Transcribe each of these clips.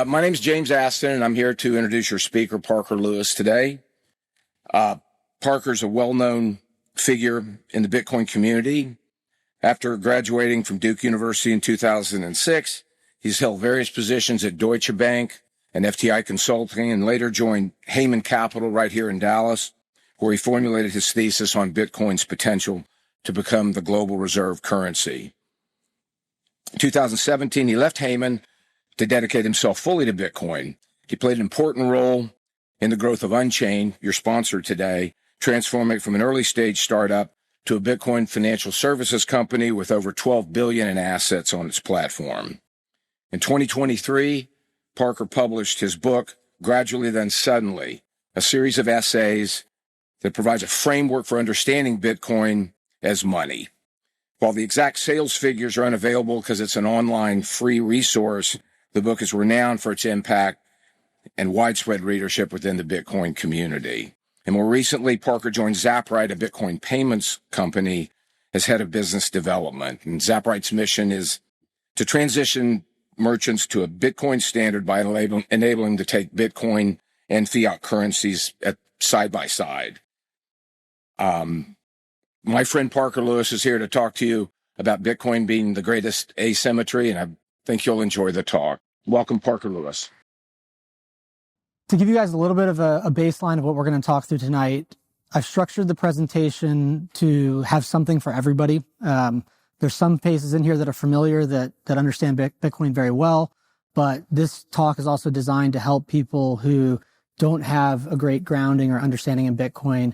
My name is James Aston, and I'm here to introduce your speaker, Parker Lewis, today. Parker's a well-known figure in the Bitcoin community. After graduating from Duke University in 2006, he's held various positions at Deutsche Bank and FTI Consulting, and later joined Heyman Capital right here in Dallas, where he formulated his thesis on Bitcoin's potential to become the global reserve currency. In 2017, he left Heyman to dedicate himself fully to Bitcoin. He played an important role in the growth of Unchained, your sponsor today, transforming it from an early-stage startup to a Bitcoin financial services company with over $12 billion in assets on its platform. In 2023, Parker published his book, Gradually Then Suddenly, a series of essays that provides a framework for understanding Bitcoin as money. While the exact sales figures are unavailable because it's an online free resource, the book is renowned for its impact and widespread readership within the Bitcoin community. And more recently, Parker joined Zaprite, a Bitcoin payments company, as head of business development. And Zaprite's mission is to transition merchants to a Bitcoin standard by enabling to take Bitcoin and fiat currencies side by side. My friend Parker Lewis is here to talk to you about Bitcoin being the greatest asymmetry, and I think you'll enjoy the talk. Welcome, Parker Lewis. To give you guys a little bit of a baseline of what we're going to talk through tonight, I've structured the presentation to have something for everybody. There's some faces in here that are familiar that understand Bitcoin very well, but this talk is also designed to help people who don't have a great grounding or understanding in Bitcoin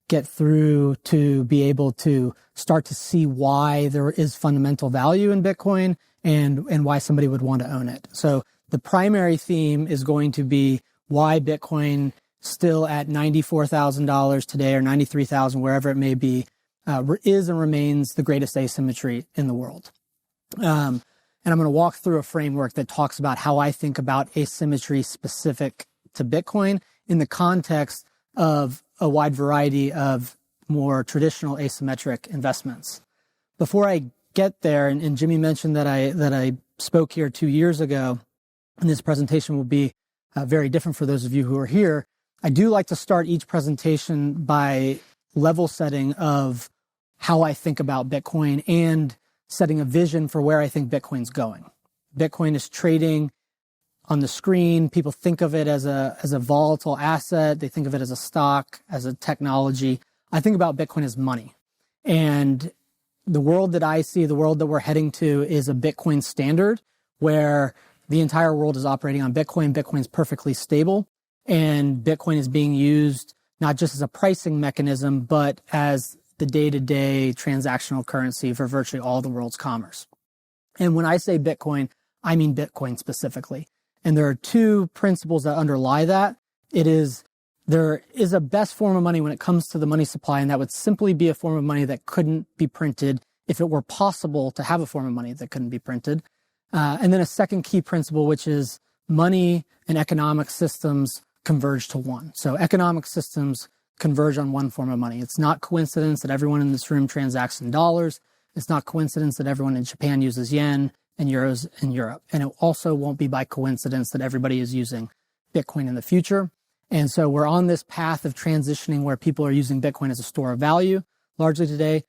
get through to be able to start to see why there is fundamental value in Bitcoin and why somebody would want to own it. So the primary theme is going to be why Bitcoin, still at $94,000 today or $93,000, wherever it may be, is and remains the greatest asymmetry in the world. And I'm going to walk through a framework that talks about how I think about asymmetry specific to Bitcoin in the context of a wide variety of more traditional asymmetric investments. Before I get there, and Jimmy mentioned that I spoke here 2 years ago, and this presentation will be very different for those of you who are here, I do like to start each presentation by level setting of how I think about Bitcoin and setting a vision for where I think Bitcoin's going. Bitcoin is trading on the screen. People think of it as a volatile asset. They think of it as a stock, as a technology. I think about Bitcoin as money. And the world that I see, the world that we're heading to, is a Bitcoin standard where the entire world is operating on Bitcoin. Bitcoin's perfectly stable, and Bitcoin is being used not just as a pricing mechanism, but as the day-to-day transactional currency for virtually all the world's commerce. And when I say Bitcoin, I mean Bitcoin specifically. And there are two principles that underlie that. There is a best form of money when it comes to the money supply, and that would simply be a form of money that couldn't be printed if it were possible to have a form of money that couldn't be printed. And then a second key principle, which is money and economic systems converge to one. So economic systems converge on one form of money. It's not coincidence that everyone in this room transacts in dollars. It's not coincidence that everyone in Japan uses yen and euros in Europe. And it also won't be by coincidence that everybody is using Bitcoin in the future. And so we're on this path of transitioning where people are using Bitcoin as a store of value largely today.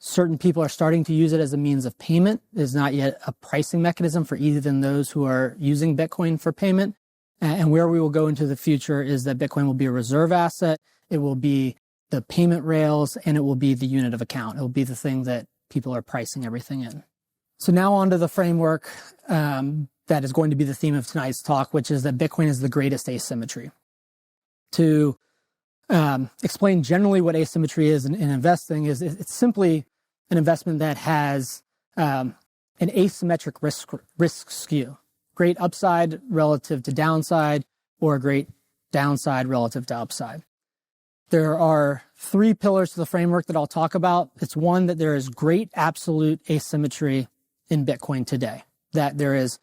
Certain people are starting to use it as a means of payment. It is not yet a pricing mechanism for even those who are using Bitcoin for payment. And where we will go into the future is that Bitcoin will be a reserve asset. It will be the payment rails, and it will be the unit of account. It will be the thing that people are pricing everything in. So now on to the framework that is going to be the theme of tonight's talk, which is that Bitcoin is the greatest asymmetry. To explain generally what asymmetry is in investing is it's simply an investment that has an asymmetric risk skew. Great upside relative to downside, or a great downside relative to upside. There are three pillars to the framework that I'll talk about. It's one, that there is great absolute asymmetry in Bitcoin today, that there is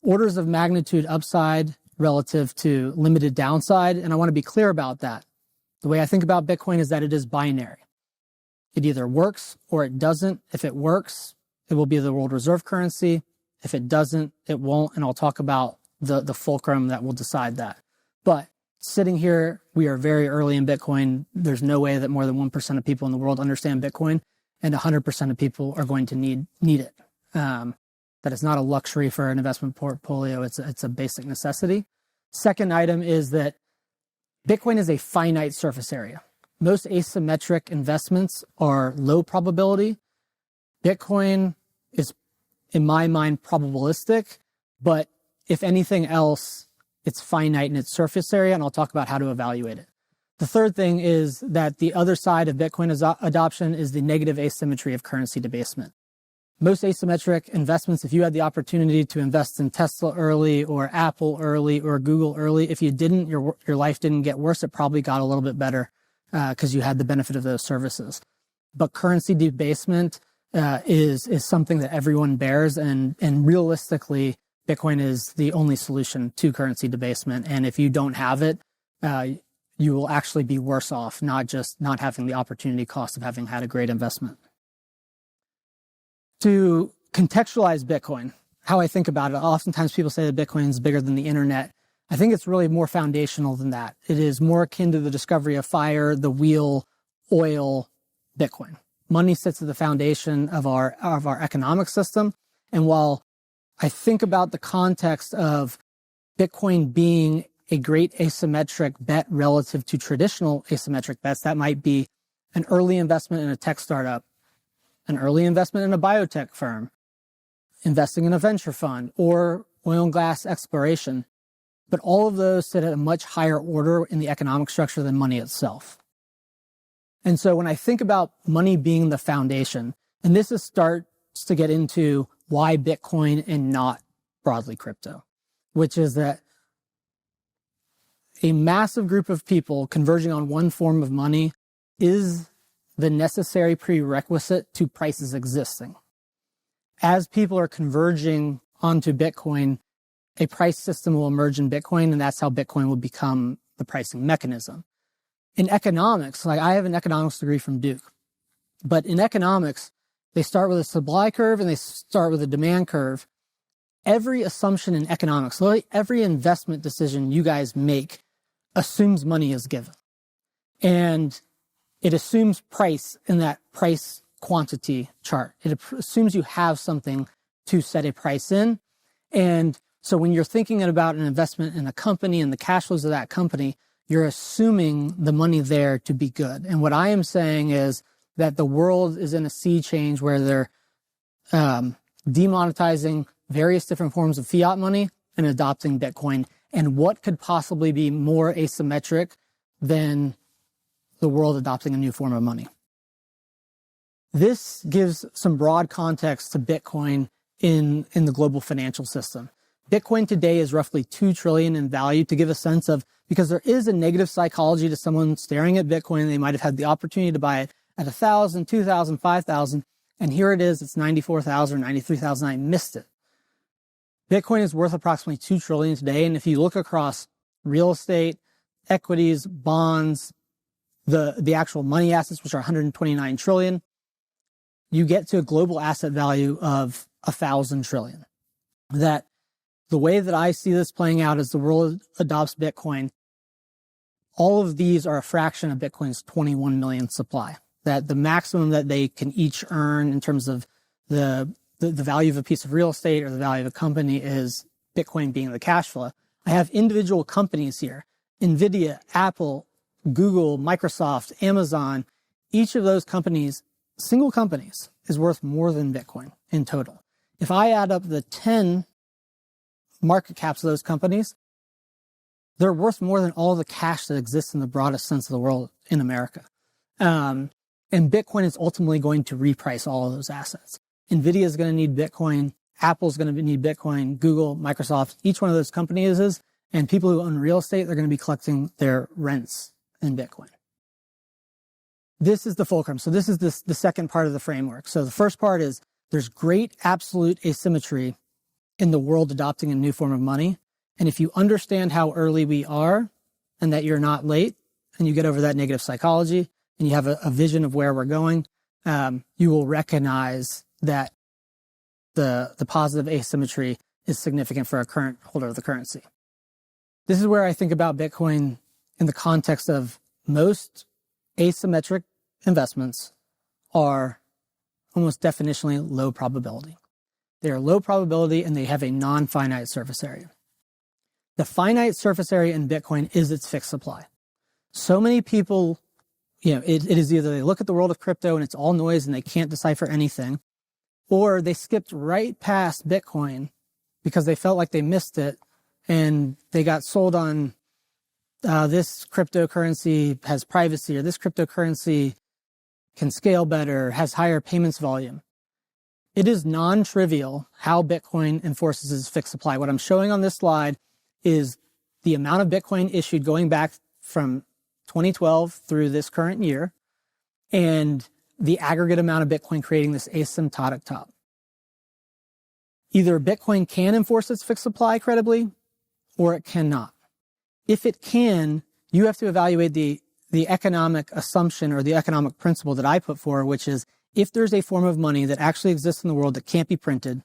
orders of magnitude upside relative to limited downside. And I want to be clear about that. The way I think about Bitcoin is that it is binary. It either works or it doesn't. If it works, it will be the world reserve currency. If it doesn't, it won't. And I'll talk about the fulcrum that will decide that. But sitting here, we are very early in Bitcoin. There's no way that more than 1% of people in the world understand Bitcoin, and 100% of people are going to need it. That is not a luxury for an investment portfolio. It's a basic necessity. Second item is that Bitcoin is a finite surface area. Most asymmetric investments are low probability. Bitcoin is, in my mind, probabilistic, but if anything else, it's finite in its surface area, and I'll talk about how to evaluate it. The third thing is that the other side of Bitcoin adoption is the negative asymmetry of currency debasement. Most asymmetric investments, if you had the opportunity to invest in Tesla early or Apple early or Google early, if you didn't, your life didn't get worse. It probably got a little bit better because you had the benefit of those services. But currency debasement is something that everyone bears, and realistically, Bitcoin is the only solution to currency debasement. And if you don't have it, you will actually be worse off, not just not having the opportunity cost of having had a great investment. To contextualize Bitcoin, how I think about it, oftentimes people say that Bitcoin is bigger than the internet. I think it's really more foundational than that. It is more akin to the discovery of fire, the wheel, oil, Bitcoin. Money sits at the foundation of our economic system. And while I think about the context of Bitcoin being a great asymmetric bet relative to traditional asymmetric bets, that might be an early investment in a tech startup, an early investment in a biotech firm, investing in a venture fund, or oil and gas exploration. But all of those sit at a much higher order in the economic structure than money itself. And so when I think about money being the foundation, and this starts to get into why Bitcoin and not broadly crypto, which is that a massive group of people converging on one form of money is the necessary prerequisite to prices existing. As people are converging onto Bitcoin, a price system will emerge in Bitcoin, and that's how Bitcoin will become the pricing mechanism. In economics, like I have an economics degree from Duke, but in economics, they start with a supply curve and they start with a demand curve. Every assumption in economics, literally every investment decision you guys make assumes money is given. And it assumes price in that price quantity chart. It assumes you have something to set a price in. And so when you're thinking about an investment in a company and the cash flows of that company, you're assuming the money there to be good. And what I am saying is that the world is in a sea change where they're demonetizing various different forms of fiat money and adopting Bitcoin. And what could possibly be more asymmetric than the world adopting a new form of money? This gives some broad context to Bitcoin in the global financial system. Bitcoin today is roughly $2 trillion in value, to give a sense of, because there is a negative psychology to someone staring at Bitcoin. They might have had the opportunity to buy it at 1,000, 2,000, 5,000, and here it is, it's 94,000, 93,000. I missed it. Bitcoin is worth approximately $2 trillion today, and if you look across real estate, equities, bonds, the actual money assets, which are 129 trillion, you get to a global asset value of 1,000 trillion. That the way that I see this playing out as the world adopts Bitcoin, all of these are a fraction of Bitcoin's 21 million supply. That the maximum that they can each earn in terms of the value of a piece of real estate or the value of a company is Bitcoin being the cash flow. I have individual companies here, NVIDIA, Apple, Google, Microsoft, Amazon. Each of those companies, single companies, is worth more than Bitcoin in total. If I add up the 10 market caps of those companies, they're worth more than all the cash that exists in the broadest sense of the world in America. And Bitcoin is ultimately going to reprice all of those assets. NVIDIA is going to need Bitcoin. Apple's going to need Bitcoin. Google, Microsoft, each one of those companies is. And people who own real estate, they're going to be collecting their rents in Bitcoin. This is the fulcrum. So this is the second part of the framework. So the first part is there's great absolute asymmetry in the world adopting a new form of money. And if you understand how early we are and that you're not late and you get over that negative psychology and you have a vision of where we're going, you will recognize that the positive asymmetry is significant for a current holder of the currency. This is where I think about Bitcoin in the context of most asymmetric investments are almost definitionally low probability. They are low probability and they have a non-finite surface area. The finite surface area in Bitcoin is its fixed supply. So many people, it is either they look at the world of crypto and it's all noise and they can't decipher anything, or they skipped right past Bitcoin because they felt like they missed it and they got sold on this cryptocurrency has privacy, or this cryptocurrency can scale better, has higher payments volume. It is non-trivial how Bitcoin enforces its fixed supply. What I'm showing on this slide is the amount of Bitcoin issued going back from 2012 through this current year, and the aggregate amount of Bitcoin creating this asymptotic top. Either Bitcoin can enforce its fixed supply credibly, or it cannot. If it can, you have to evaluate the economic assumption or the economic principle that I put forward, which is if there's a form of money that actually exists in the world that can't be printed,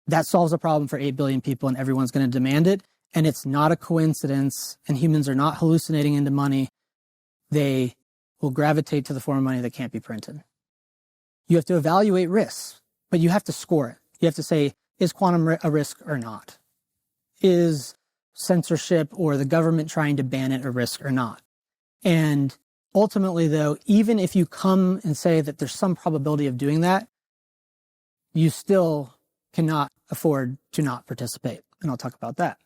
that solves a problem for 8 billion people and everyone's going to demand it. And it's not a coincidence, and humans are not hallucinating into money. They will gravitate to the form of money that can't be printed. You have to evaluate risks, but you have to score it. You have to say, is quantum a risk or not? Is censorship or the government trying to ban it a risk or not? And ultimately, though, even if you come and say that there's some probability of doing that, you still cannot afford to not participate. And I'll talk about that.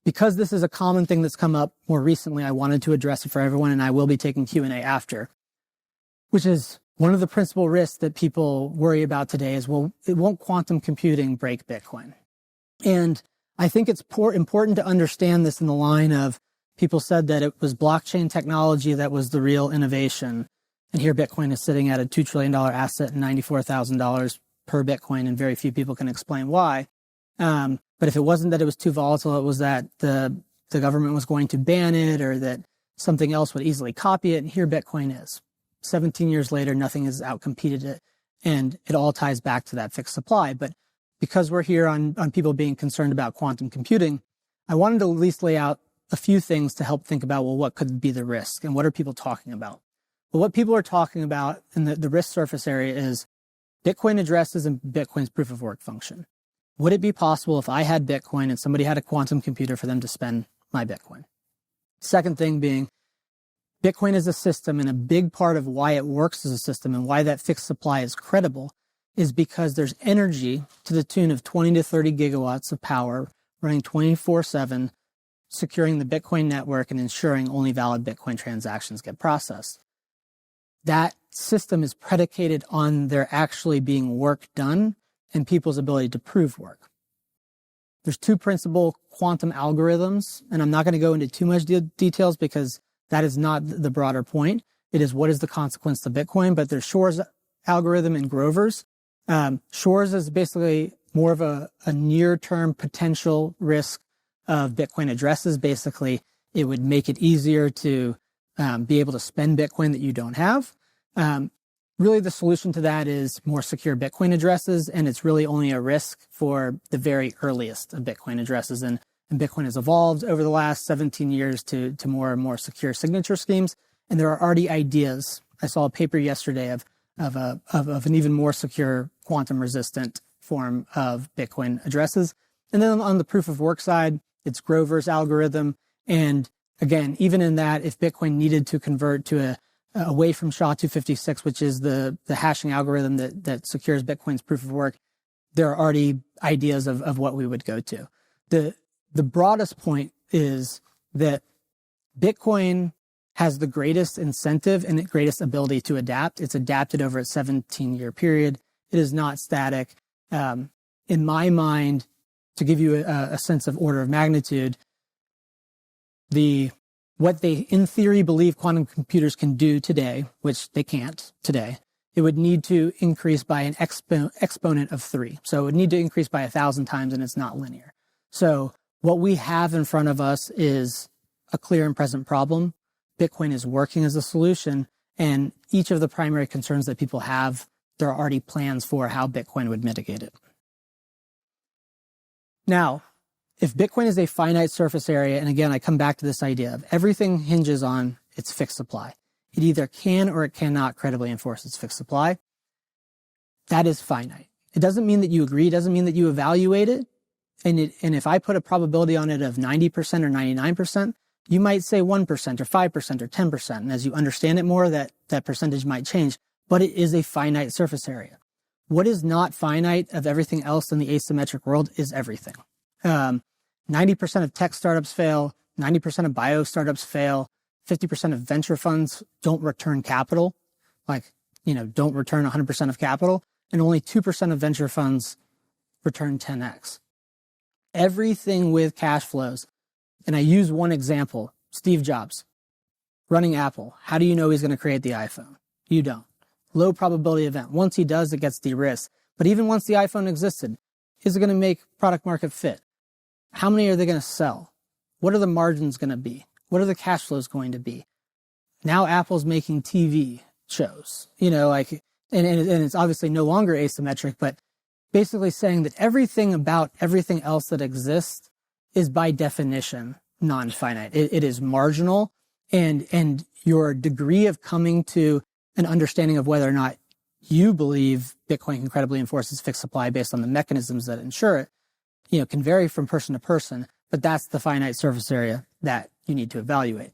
Because this is a common thing that's come up more recently, I wanted to address it for everyone, and I will be taking Q&A after, which is one of the principal risks that people worry about today is, well, won't quantum computing break Bitcoin? And I think it's important to understand this in the line of people said that it was blockchain technology that was the real innovation. And here Bitcoin is sitting at a $2 trillion asset and $94,000 per Bitcoin, and very few people can explain why. But if it wasn't that it was too volatile, it was that the government was going to ban it or that something else would easily copy it. And here Bitcoin is. 17 years later, nothing has outcompeted it. And it all ties back to that fixed supply. But because we're here on people being concerned about quantum computing, I wanted to at least lay out a few things to help think about, well, what could be the risk and what are people talking about? Well, what people are talking about in the risk surface area is Bitcoin addresses and Bitcoin's proof of work function. Would it be possible if I had Bitcoin and somebody had a quantum computer for them to spend my Bitcoin? Second thing being, Bitcoin is a system, and a big part of why it works as a system and why that fixed supply is credible is because there's energy to the tune of 20 to 30 gigawatts of power running 24/7, securing the Bitcoin network and ensuring only valid Bitcoin transactions get processed. That system is predicated on there actually being work done and people's ability to prove work. There's two principal quantum algorithms, and I'm not going to go into too much details because that is not the broader point. It is what is the consequence to Bitcoin, but there's Shor's algorithm and Grover's. Shor's is basically more of a near-term potential risk of Bitcoin addresses. Basically, it would make it easier to be able to spend Bitcoin that you don't have. Really, the solution to that is more secure Bitcoin addresses, and it's really only a risk for the very earliest of Bitcoin addresses. And Bitcoin has evolved over the last 17 years to more and more secure signature schemes. And there are already ideas. I saw a paper yesterday of an even more secure quantum-resistant form of Bitcoin addresses. And then on the proof of work side, it's Grover's algorithm. And again, even in that, if Bitcoin needed to convert to away from SHA-256, which is the hashing algorithm that secures Bitcoin's proof of work, there are already ideas of what we would go to. The broadest point is that Bitcoin has the greatest incentive and the greatest ability to adapt. It's adapted over a 17-year period. It is not static. In my mind, to give you a sense of order of magnitude, what they in theory believe quantum computers can do today, which they can't today, it would need to increase by an exponent of 3. So it would need to increase by 1,000 times, and it's not linear. So what we have in front of us is a clear and present problem. Bitcoin is working as a solution, and each of the primary concerns that people have, there are already plans for how Bitcoin would mitigate it. Now, if Bitcoin is a finite surface area, and again, I come back to this idea of everything hinges on its fixed supply. It either can or it cannot credibly enforce its fixed supply. That is finite. It doesn't mean that you agree. It doesn't mean that you evaluate it. And if I put a probability on it of 90% or 99%, you might say 1% or 5% or 10%. And as you understand it more, that percentage might change. But it is a finite surface area. What is not finite of everything else in the asymmetric world is everything. 90% of tech startups fail. 90% of bio startups fail. 50% of venture funds don't return capital, don't return 100% of capital. And only 2% of venture funds return 10x. Everything with cash flows. And I use one example, Steve Jobs, running Apple. How do you know he's going to create the iPhone? You don't. Low probability event. Once he does, it gets de-risked. But even once the iPhone existed, is it going to make product market fit? How many are they going to sell? What are the margins going to be? What are the cash flows going to be? Now Apple's making TV shows, and it's obviously no longer asymmetric, but basically saying that everything about everything else that exists is by definition non-finite. It is marginal, and your degree of coming to an understanding of whether or not you believe Bitcoin can credibly enforce its fixed supply based on the mechanisms that ensure it, can vary from person to person, but that's the finite surface area that you need to evaluate.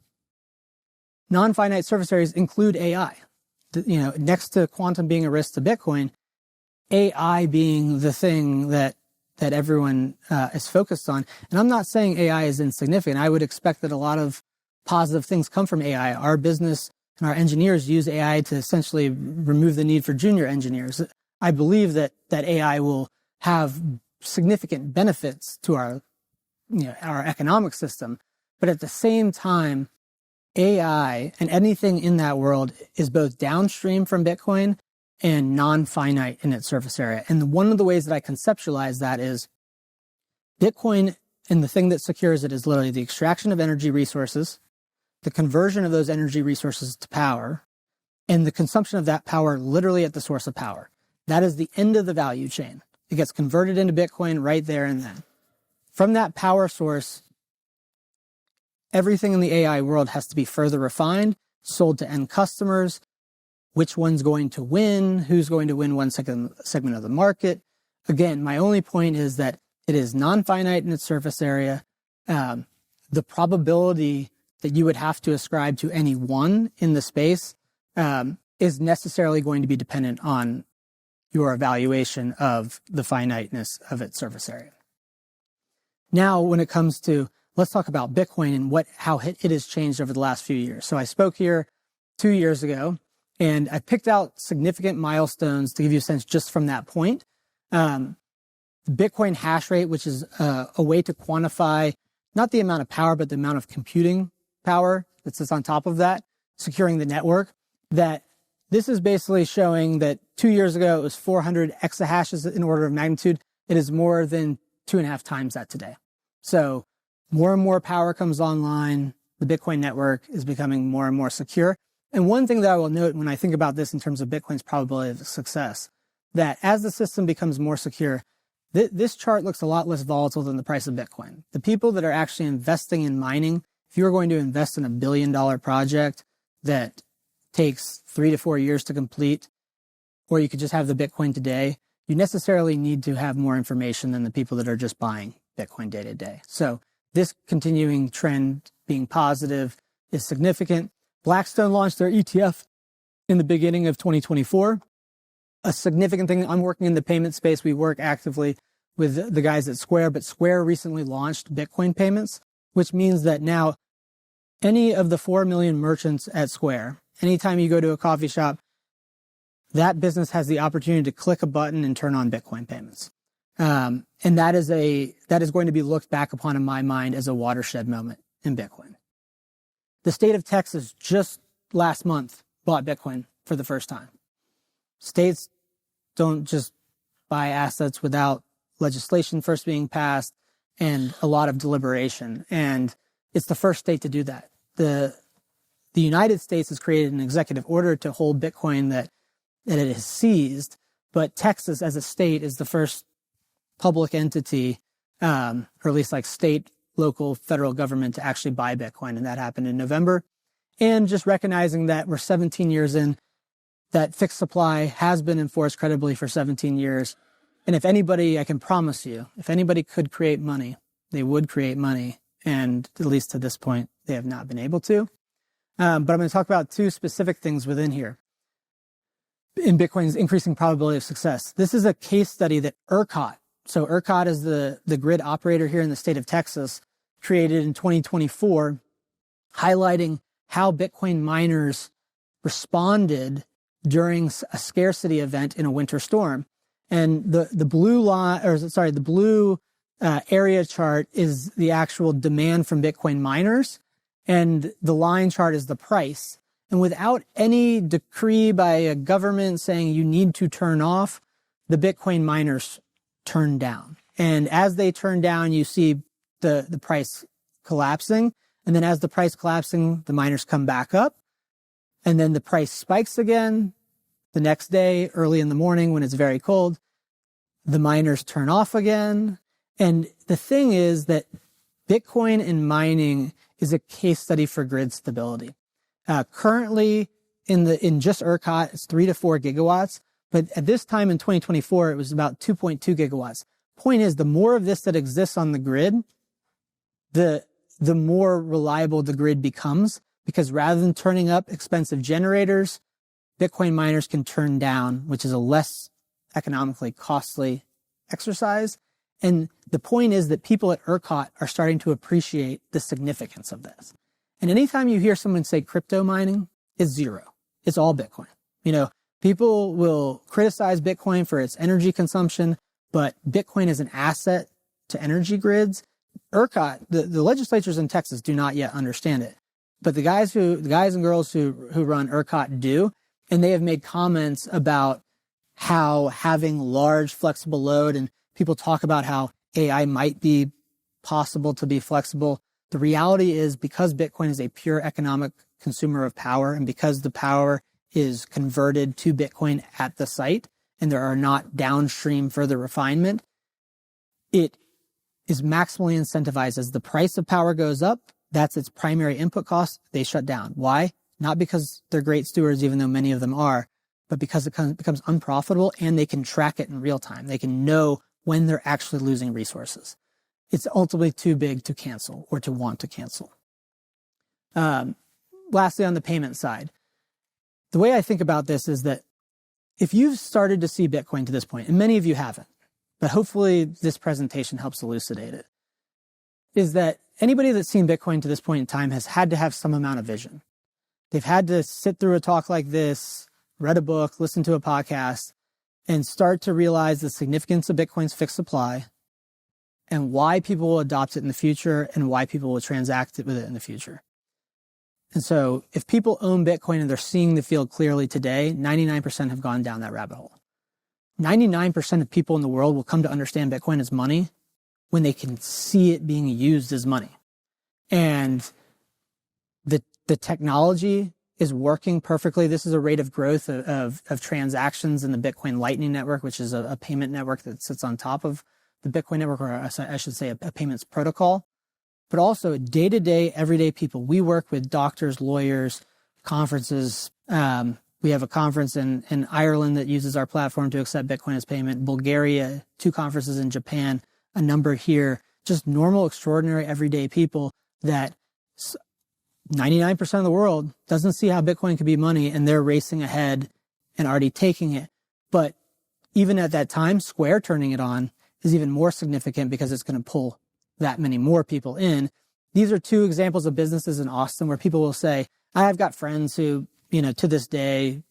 Non-finite surface areas include AI. Next to quantum being a risk to Bitcoin, AI being the thing that everyone is focused on. And I'm not saying AI is insignificant. I would expect that a lot of positive things come from AI. Our business and our engineers use AI to essentially remove the need for junior engineers. I believe that AI will have significant benefits to our economic system. But at the same time, AI and anything in that world is both downstream from Bitcoin and non-finite in its surface area. And one of the ways that I conceptualize that is Bitcoin, and the thing that secures it is literally the extraction of energy resources, the conversion of those energy resources to power, and the consumption of that power literally at the source of power. That is the end of the value chain. It gets converted into Bitcoin right there and then. From that power source, everything in the AI world has to be further refined, sold to end customers, which one's going to win, who's going to win one segment of the market. Again, my only point is that it is non-finite in its surface area. The probability that you would have to ascribe to any one in the space is necessarily going to be dependent on your evaluation of the finiteness of its surface area. Now, when it comes to, let's talk about Bitcoin and how it has changed over the last few years. So I spoke here 2 years ago, and I picked out significant milestones to give you a sense just from that point. The Bitcoin hash rate, which is a way to quantify not the amount of power, but the amount of computing power that sits on top of that, securing the network, that this is basically showing that 2 years ago it was 400 exahashes in order of magnitude. It is more than 2.5 times that today. So more and more power comes online. The Bitcoin network is becoming more and more secure. And one thing that I will note when I think about this in terms of Bitcoin's probability of success, that as the system becomes more secure, this chart looks a lot less volatile than the price of Bitcoin. The people that are actually investing in mining, if you are going to invest in $1 billion project that takes 3 to 4 years to complete, or you could just have the Bitcoin today, you necessarily need to have more information than the people that are just buying Bitcoin day to day. So this continuing trend being positive is significant. Blackstone launched their ETF in the beginning of 2024. A significant thing, I'm working in the payment space. We work actively with the guys at Square, but Square recently launched Bitcoin payments, which means that now any of the 4 million merchants at Square, anytime you go to a coffee shop, that business has the opportunity to click a button and turn on Bitcoin payments. And that is going to be looked back upon in my mind as a watershed moment in Bitcoin. The state of Texas just last month bought Bitcoin for the first time. States don't just buy assets without legislation first being passed and a lot of deliberation. And it's the first state to do that. The United States has created an executive order to hold Bitcoin that it has seized, but Texas as a state is the first public entity or at least like state, local, federal government to actually buy Bitcoin. And that happened in November. And just recognizing that we're 17 years in, that fixed supply has been enforced credibly for 17 years. And if anybody, I can promise you, if anybody could create money, they would create money. And at least to this point, they have not been able to. But I'm going to talk about two specific things within here in Bitcoin's increasing probability of success. This is a case study that ERCOT, so ERCOT is the grid operator here in the state of Texas, created in 2024, highlighting how Bitcoin miners responded during a scarcity event in a winter storm. And the blue line, or sorry, the blue area chart is the actual demand from Bitcoin miners, and the line chart is the price. And without any decree by a government saying you need to turn off, the Bitcoin miners turn down. And as they turn down, you see the price collapsing. And then as the price collapsing, the miners come back up. And then the price spikes again. The next day, early in the morning when it's very cold, the miners turn off again. And the thing is that Bitcoin and mining is a case study for grid stability. Currently, in just ERCOT, it's 3 to 4 gigawatts. But at this time in 2024, it was about 2.2 gigawatts. Point is, the more of this that exists on the grid, the more reliable the grid becomes, because rather than turning up expensive generators, Bitcoin miners can turn down, which is a less economically costly exercise. And the point is that people at ERCOT are starting to appreciate the significance of this. And anytime you hear someone say crypto mining, it's zero. It's all Bitcoin. You know, people will criticize Bitcoin for its energy consumption, but Bitcoin is an asset to energy grids. ERCOT, the legislatures in Texas do not yet understand it, but the guys and girls who run ERCOT do, and they have made comments about how having large flexible load, and people talk about how AI might be possible to be flexible. The reality is, because Bitcoin is a pure economic consumer of power, and because the power is converted to Bitcoin at the site, and there are not downstream further refinement, it is maximally incentivized. As the price of power goes up, that's its primary input cost, they shut down. Why? Not because they're great stewards, even though many of them are, but because it becomes unprofitable, and they can track it in real time. They can know when they're actually losing resources. It's ultimately too big to cancel or to want to cancel. Lastly, on the payment side, the way I think about this is that if you've started to see Bitcoin to this point, and many of you haven't, but hopefully this presentation helps elucidate it, is that anybody that's seen Bitcoin to this point in time has had to have some amount of vision. They've had to sit through a talk like this, read a book, listen to a podcast, and start to realize the significance of Bitcoin's fixed supply and why people will adopt it in the future and why people will transact with it in the future. And so if people own Bitcoin and they're seeing the field clearly today, 99% have gone down that rabbit hole. 99% of people in the world will come to understand Bitcoin as money when they can see it being used as money. And the technology is working perfectly. This is a rate of growth of transactions in the Bitcoin Lightning Network, which is a payment network that sits on top of the Bitcoin network, or I should say a payments protocol. But also day-to-day, everyday people. We work with doctors, lawyers, conferences. We have a conference in Ireland that uses our platform to accept Bitcoin as payment. Bulgaria, 2 conferences in Japan, a number here. Just normal, extraordinary, everyday people that 99% of the world doesn't see how Bitcoin could be money, and they're racing ahead and already taking it. But even at that time, Square turning it on is even more significant because it's going to pull that many more people in. These are 2 examples of businesses in Austin where people will say, I've got friends who, to this day,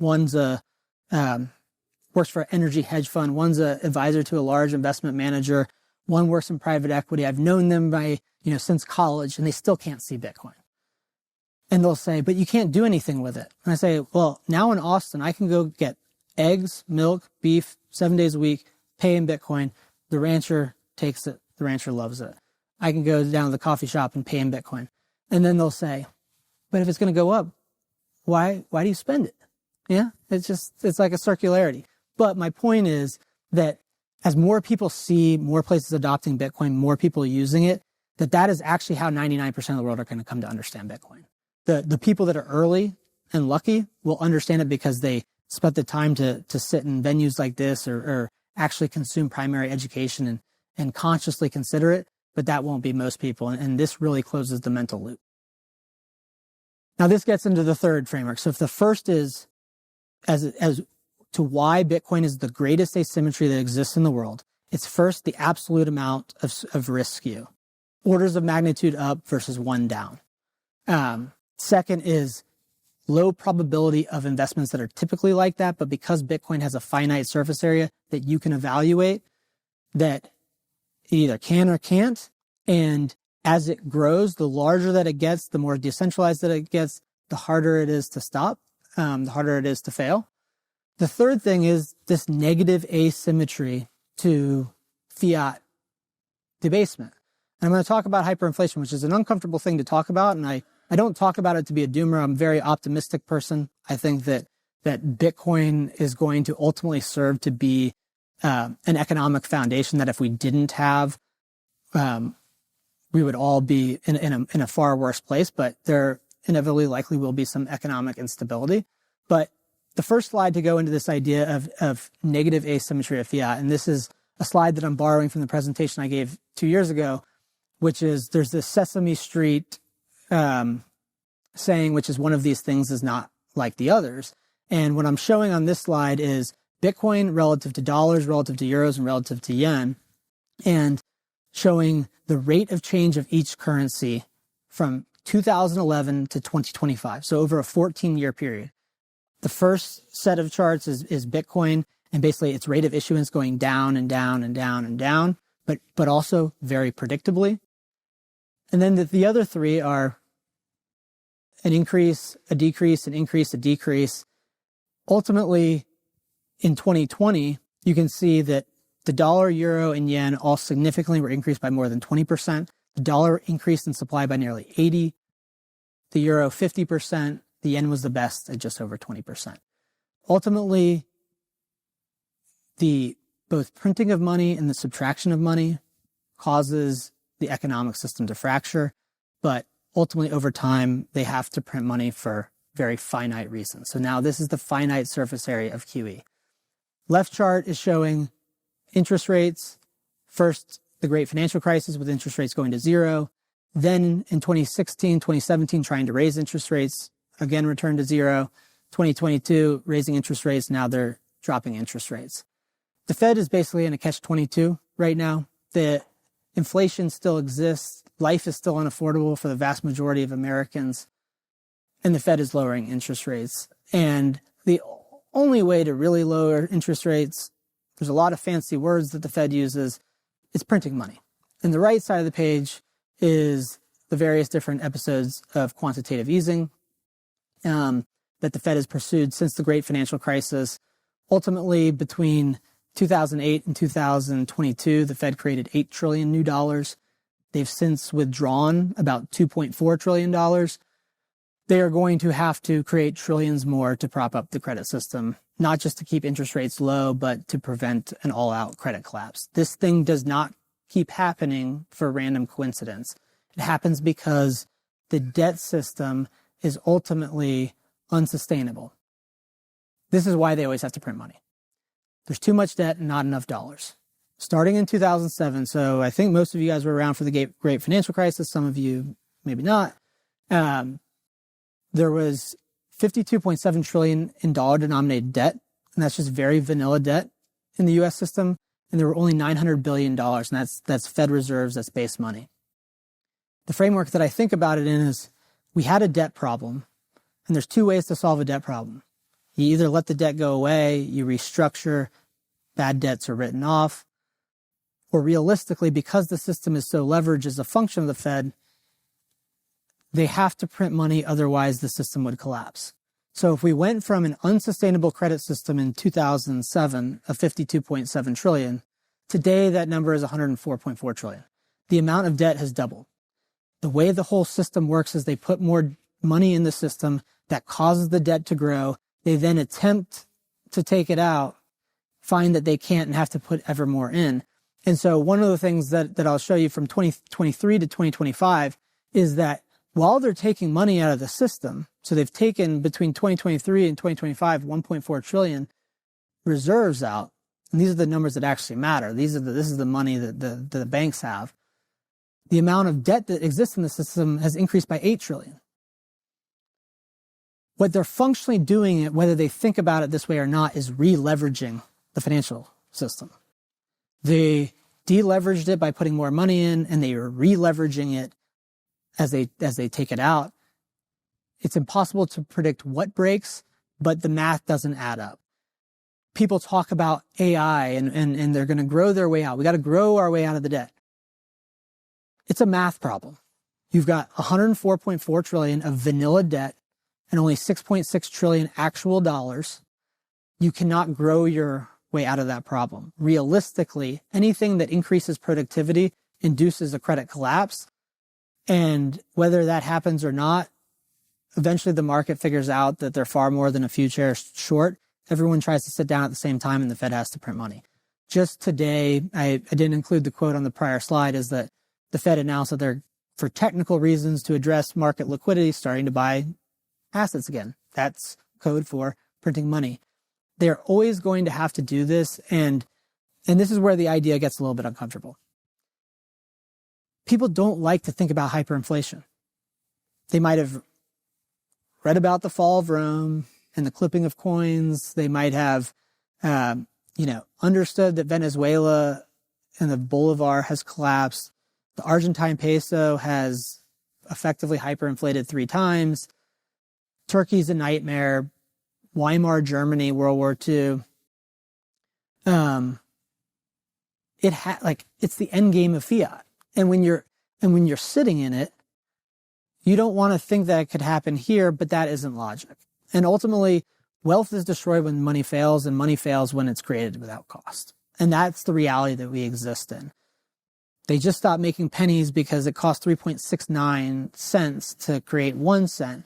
one's works for an energy hedge fund, one's an advisor to a large investment manager, one works in private equity. I've known them since college, and they still can't see Bitcoin. And they'll say, but you can't do anything with it. And I say, well, now in Austin, I can go get eggs, milk, beef, 7 days a week, pay in Bitcoin. The rancher takes it. The rancher loves it. I can go down to the coffee shop and pay in Bitcoin. And then they'll say, but if it's going to go up, why do you spend it? Yeah, it's like a circularity. But my point is that as more people see more places adopting Bitcoin, more people using it, that is actually how 99% of the world are going to come to understand Bitcoin. The people that are early and lucky will understand it because they spent the time to sit in venues like this or actually consume primary education and consciously consider it, but that won't be most people. And this really closes the mental loop. Now this gets into the third framework. So if the first is as to why Bitcoin is the greatest asymmetry that exists in the world, it's first the absolute amount of risk skew. Orders of magnitude up versus one down. Second is low probability of investments that are typically like that, but because Bitcoin has a finite surface area that you can evaluate, that it either can or can't. And as it grows, the larger that it gets, the more decentralized that it gets, the harder it is to stop, the harder it is to fail. The third thing is this negative asymmetry to fiat debasement. And I'm going to talk about hyperinflation, which is an uncomfortable thing to talk about. And I don't talk about it to be a doomer. I'm a very optimistic person. I think that Bitcoin is going to ultimately serve to be an economic foundation that if we didn't have, we would all be in a far worse place. But there inevitably likely will be some economic instability. But the first slide to go into this idea of negative asymmetry of fiat, and this is a slide that I'm borrowing from the presentation I gave 2 years ago, which is there's this Sesame Street saying, which is one of these things is not like the others. And what I'm showing on this slide is Bitcoin relative to dollars, relative to euros, and relative to yen, and showing the rate of change of each currency from 2011 to 2025. So over a 14-year period. The first set of charts is Bitcoin, and basically its rate of issuance going down and down and down and down, but also very predictably. And then the other three are an increase, a decrease, an increase, a decrease. Ultimately, in 2020, you can see that the dollar, euro, and yen all significantly were increased by more than 20%. The dollar increased in supply by nearly 80%. The euro, 50%. The yen was the best at just over 20%. Ultimately, the both printing of money and the subtraction of money causes the economic system to fracture, but ultimately over time, they have to print money for very finite reasons. So now this is the finite surface area of QE. Left chart is showing interest rates. First, the great financial crisis with interest rates going to zero. Then in 2016, 2017, trying to raise interest rates, again returned to zero. 2022, raising interest rates, now they're dropping interest rates. The Fed is basically in a catch-22 right now. The inflation still exists. Life is still unaffordable for the vast majority of Americans. And the Fed is lowering interest rates. And the only way to really lower interest rates, there's a lot of fancy words that the Fed uses, is printing money. And the right side of the page is the various different episodes of quantitative easing that the Fed has pursued since the great financial crisis. Ultimately, between 2008 and 2022, the Fed created $8 trillion new dollars. They've since withdrawn about $2.4 trillion. They are going to have to create trillions more to prop up the credit system, not just to keep interest rates low, but to prevent an all-out credit collapse. This thing does not keep happening for random coincidence. It happens because the debt system is ultimately unsustainable. This is why they always have to print money. There's too much debt and not enough dollars. Starting in 2007, so I think most of you guys were around for the great financial crisis, some of you maybe not. There was $52.7 trillion in dollar-denominated debt, and that's just very vanilla debt in the U.S. system, and there were only $900 billion, and that's Fed reserves, that's base money. The framework that I think about it in is we had a debt problem, and there's two ways to solve a debt problem. You either let the debt go away, you restructure, bad debts are written off, or realistically, because the system is so leveraged as a function of the Fed, they have to print money, otherwise the system would collapse. So if we went from an unsustainable credit system in 2007 of $52.7 trillion, today that number is $104.4 trillion. The amount of debt has doubled. The way the whole system works is they put more money in the system that causes the debt to grow. They then attempt to take it out, find that they can't and have to put ever more in. And so one of the things that I'll show you from 2023 to 2025 is that while they're taking money out of the system, so they've taken between 2023 and 2025, 1.4 trillion reserves out. And these are the numbers that actually matter. This is the money that the banks have. The amount of debt that exists in the system has increased by 8 trillion. What they're functionally doing, whether they think about it this way or not, is re-leveraging the financial system. They deleveraged it by putting more money in, and they are re-leveraging it as they take it out. It's impossible to predict what breaks, but the math doesn't add up. People talk about AI and they're going to grow their way out. We got to grow our way out of the debt. It's a math problem. You've got 104.4 trillion of vanilla debt and only 6.6 trillion actual dollars. You cannot grow your way out of that problem. Realistically, anything that increases productivity induces a credit collapse. And whether that happens or not, eventually the market figures out that they're far more than a few shares short. Everyone tries to sit down at the same time and the Fed has to print money. Just today, I didn't include the quote on the prior slide, is that the Fed announced that they're, for technical reasons to address market liquidity, starting to buy assets again. That's code for printing money. They're always going to have to do this, and this is where the idea gets a little bit uncomfortable. People don't like to think about hyperinflation. They might have read about the fall of Rome and the clipping of coins. They might have, understood that Venezuela and the bolivar has collapsed. The Argentine peso has effectively hyperinflated 3 times. Turkey's a nightmare. Weimar Germany, World War II. It's the end game of fiat. And when you're sitting in it, you don't want to think that it could happen here, but that isn't logic. And ultimately, wealth is destroyed when money fails, and money fails when it's created without cost. And that's the reality that we exist in. They just stopped making pennies because it cost 3.69 cents to create 1 cent.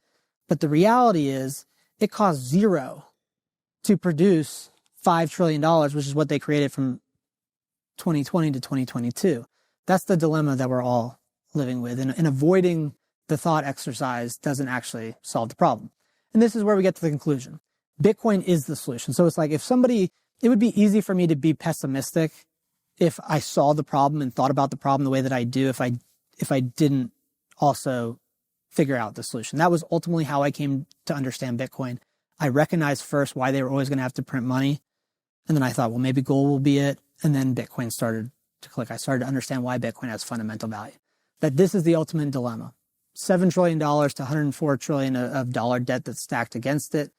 But the reality is it cost 0 to produce $5 trillion, which is what they created from 2020 to 2022. That's the dilemma that we're all living with. And avoiding the thought exercise doesn't actually solve the problem. And this is where we get to the conclusion. Bitcoin is the solution. So it's like it would be easy for me to be pessimistic if I saw the problem and thought about the problem the way that I do if I didn't also figure out the solution. That was ultimately how I came to understand Bitcoin. I recognized first why they were always going to have to print money. And then I thought, well, maybe gold will be it. And then Bitcoin started to click. I started to understand why Bitcoin has fundamental value. That this is the ultimate dilemma. $7 trillion to $104 trillion of dollar debt that's stacked against it.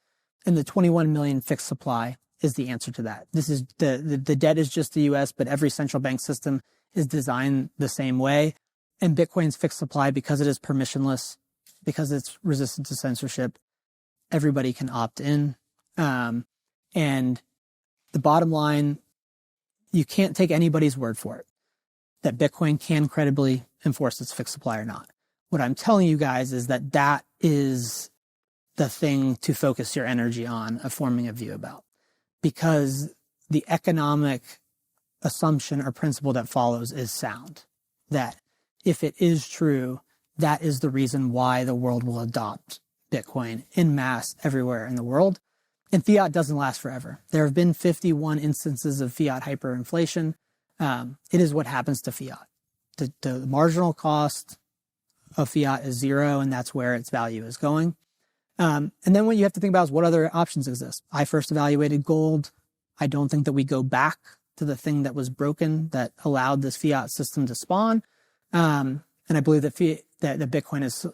And the 21 million fixed supply is the answer to that. This is the debt is just the US, but every central bank system is designed the same way. And Bitcoin's fixed supply, because it is permissionless, because it's resistant to censorship, everybody can opt in. And the bottom line, you can't take anybody's word for it that Bitcoin can credibly enforce its fixed supply or not. What I'm telling you guys is that is the thing to focus your energy on, of forming a view about. Because the economic assumption or principle that follows is sound. That if it is true, that is the reason why the world will adopt Bitcoin en masse everywhere in the world. And fiat doesn't last forever. There have been 51 instances of fiat hyperinflation. It is what happens to fiat. The marginal cost of fiat is 0, and that's where its value is going. And then what you have to think about is what other options exist. I first evaluated gold. I don't think that we go back to the thing that was broken that allowed this fiat system to spawn. And I believe that Bitcoin is the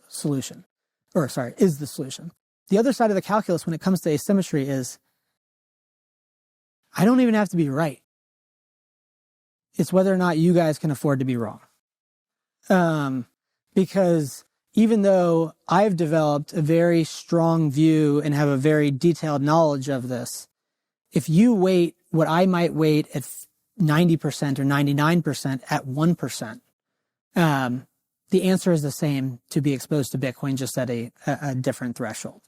solution. The other side of the calculus when it comes to asymmetry is I don't even have to be right. It's whether or not you guys can afford to be wrong. Because even though I've developed a very strong view and have a very detailed knowledge of this, if you weight what I might weight at 90% or 99% at 1%, the answer is the same to be exposed to Bitcoin, just at a different threshold.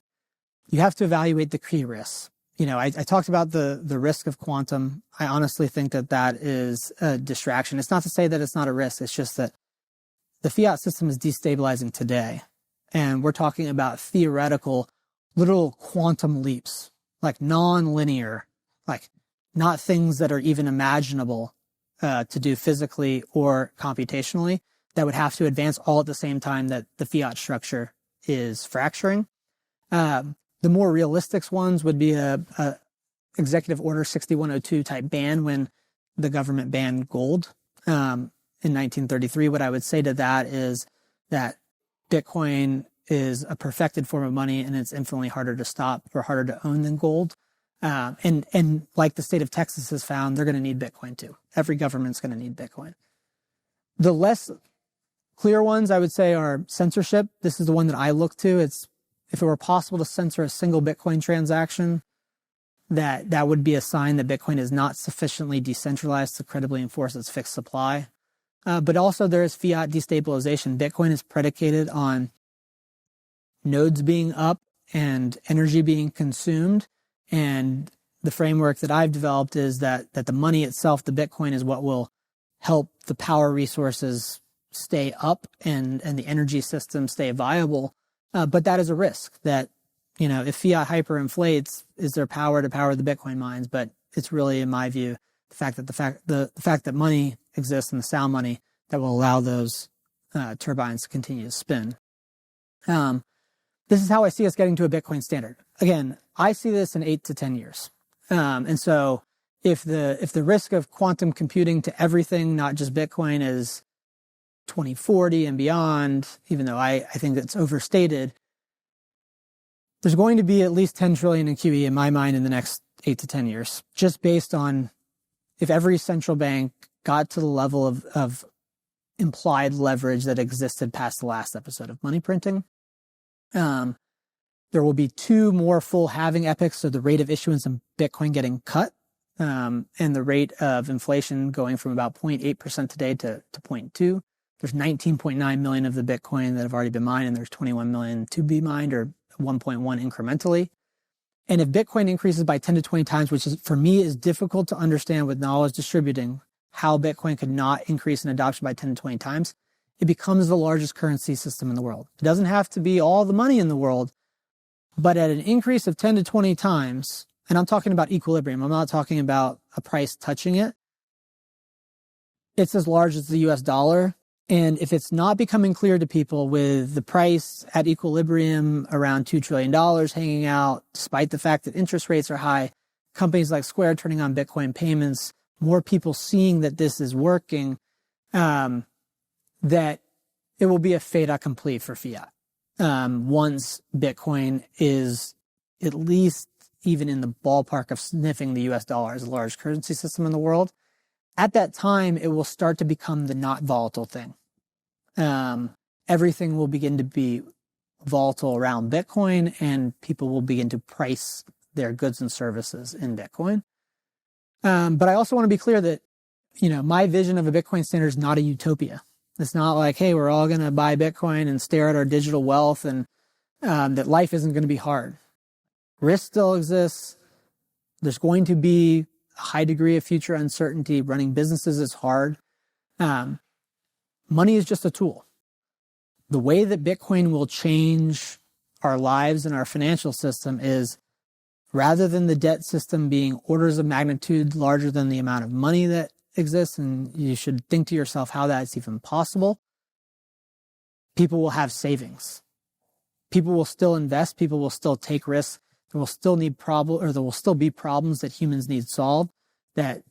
You have to evaluate the key risks. I talked about the risk of quantum. I honestly think that is a distraction. It's not to say that it's not a risk. It's just that the fiat system is destabilizing today. And we're talking about theoretical, literal quantum leaps, like non-linear, like not things that are even imaginable to do physically or computationally, that would have to advance all at the same time that the fiat structure is fracturing. The more realistic ones would be a Executive Order 6102 type ban when the government banned gold in 1933. What I would say to that is that Bitcoin is a perfected form of money, and it's infinitely harder to stop or harder to own than gold. And like the state of Texas has found, they're going to need Bitcoin too. Every government's going to need Bitcoin. The less clear ones, I would say, are censorship. This is the one that I look to. It's if it were possible to censor a single Bitcoin transaction, that would be a sign that Bitcoin is not sufficiently decentralized to credibly enforce its fixed supply. But also there is fiat destabilization. Bitcoin is predicated on nodes being up and energy being consumed. And the framework that I've developed is that the money itself, the Bitcoin, is what will help the power resources stay up and the energy system stay viable. But that is a risk that, if fiat hyperinflates, is there power to power the Bitcoin mines? But it's really, in my view, the fact that money exists and the sound money that will allow those turbines to continue to spin. This is how I see us getting to a Bitcoin standard. Again, I see this in 8 to 10 years. And so if the risk of quantum computing to everything, not just Bitcoin, is 2040 and beyond, even though I think it's overstated, there's going to be at least 10 trillion in QE in my mind in the next 8 to 10 years, just based on if every central bank got to the level of implied leverage that existed past the last episode of money printing. There will be 2 more full halving epochs of the rate of issuance in Bitcoin getting cut, and the rate of inflation going from about 0.8% today to 0.2. There's 19.9 million of the Bitcoin that have already been mined, and there's 21 million to be mined, or 1.1 incrementally. And if Bitcoin increases by 10 to 20 times, which is, for me, is difficult to understand with knowledge distributing, how Bitcoin could not increase in adoption by 10 to 20 times, it becomes the largest currency system in the world. It doesn't have to be all the money in the world, but at an increase of 10 to 20 times, and I'm talking about equilibrium, I'm not talking about a price touching it, it's as large as the US dollar. And if it's not becoming clear to people, with the price at equilibrium around $2 trillion hanging out, despite the fact that interest rates are high, companies like Square turning on Bitcoin payments, more people seeing that this is working, that it will be a fait accompli for fiat. Once Bitcoin is at least even in the ballpark of sniffing the US dollar as a large currency system in the world, at that time, it will start to become the not volatile thing. Everything will begin to be volatile around Bitcoin, and people will begin to price their goods and services in Bitcoin. But I also want to be clear that, my vision of a Bitcoin standard is not a utopia. It's not like, hey, we're all going to buy Bitcoin and stare at our digital wealth, and that life isn't going to be hard. Risk still exists. There's going to be a high degree of future uncertainty. Running businesses is hard. Money is just a tool. The way that Bitcoin will change our lives and our financial system is, rather than the debt system being orders of magnitude larger than the amount of money that exists, and you should think to yourself how that's even possible, people will have savings. People will still invest. People will still take risks. There will still be problems that humans need solved that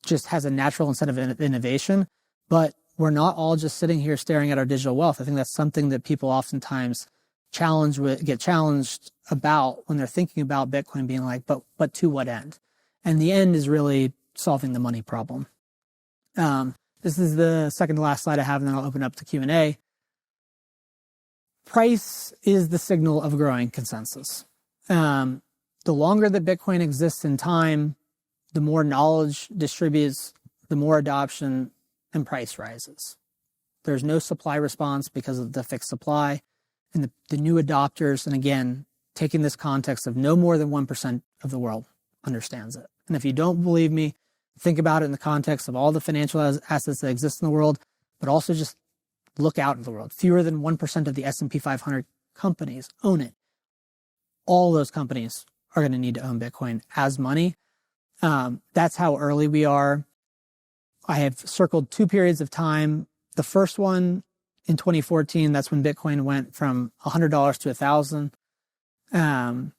just has a natural incentive of innovation. But we're not all just sitting here staring at our digital wealth. I think that's something that people oftentimes get challenged about when they're thinking about Bitcoin, being like, but to what end? And the end is really solving the money problem. This is the second to last slide I have, and then I'll open up to Q&A. Price is the signal of growing consensus. The longer that Bitcoin exists in time, the more knowledge distributes, the more adoption, and price rises. There's no supply response because of the fixed supply, and the new adopters, and again, taking this context of no more than 1% of the world understands it. And if you don't believe me, think about it in the context of all the financial assets that exist in the world, but also just look out in the world. Fewer than 1% of the S&P 500 companies own it. All those companies are going to need to own Bitcoin as money. That's how early we are. I have circled 2 periods of time. The first one in 2014, that's when Bitcoin went from $100 to $1,000.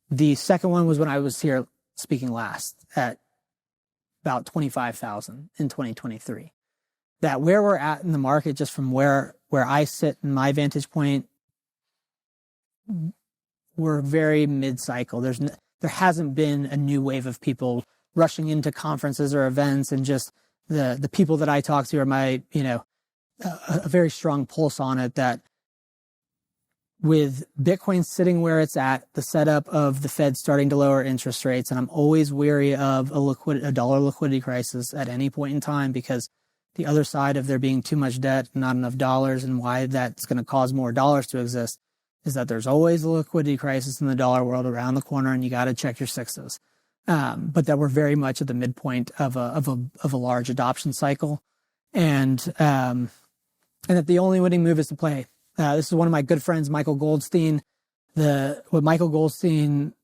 The second one was when I was here speaking last at about 25,000 in 2023. That where we're at in the market, just from where I sit in my vantage point, we're very mid-cycle. There hasn't been a new wave of people rushing into conferences or events, and just the people that I talk to are my, a very strong pulse on it, that with Bitcoin sitting where it's at, the setup of the Fed starting to lower interest rates, and I'm always weary of a dollar liquidity crisis at any point in time, because the other side of there being too much debt and not enough dollars, and why that's going to cause more dollars to exist, is that there's always a liquidity crisis in the dollar world around the corner, and you got to check your sixes. But that we're very much at the midpoint of a large adoption cycle, and that the only winning move is to play. This is one of my good friends, Michael Goldstein. What Michael Goldstein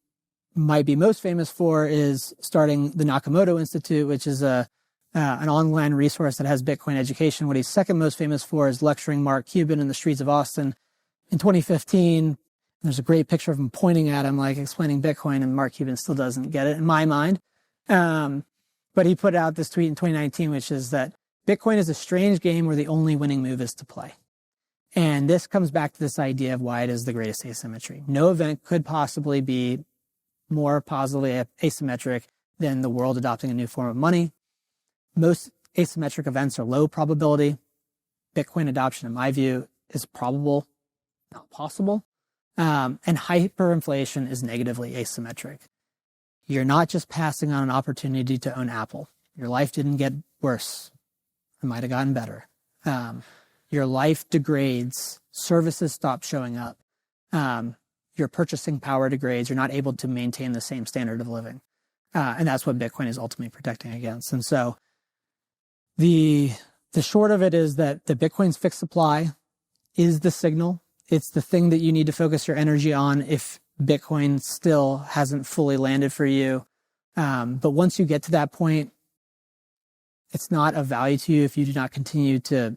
might be most famous for is starting the Nakamoto Institute, which is an online resource that has Bitcoin education. What he's second most famous for is lecturing Mark Cuban in the streets of Austin in 2015. There's a great picture of him pointing at him, like explaining Bitcoin, and Mark Cuban still doesn't get it in my mind. But he put out this tweet in 2019, which is that Bitcoin is a strange game where the only winning move is to play. And this comes back to this idea of why it is the greatest asymmetry. No event could possibly be more positively asymmetric than the world adopting a new form of money. Most asymmetric events are low probability. Bitcoin adoption, in my view, is probable, not possible. And hyperinflation is negatively asymmetric. You're not just passing on an opportunity to own Apple. Your life didn't get worse. It might have gotten better. Your life degrades. Services stop showing up. Your purchasing power degrades. You're not able to maintain the same standard of living. And that's what Bitcoin is ultimately protecting against. And so the short of it is that the Bitcoin's fixed supply is the signal. It's the thing that you need to focus your energy on if Bitcoin still hasn't fully landed for you. But once you get to that point, it's not of value to you if you do not continue to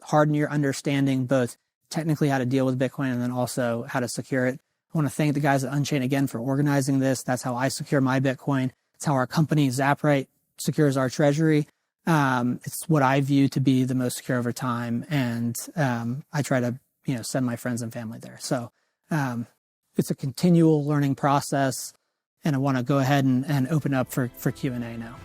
harden your understanding, both technically how to deal with Bitcoin and then also how to secure it. I want to thank the guys at Unchain again for organizing this. That's how I secure my Bitcoin. It's how our company, Zapright, secures our treasury. It's what I view to be the most secure over time. And I try to send my friends and family there. So it's a continual learning process. And I want to go ahead and open up for Q&A now.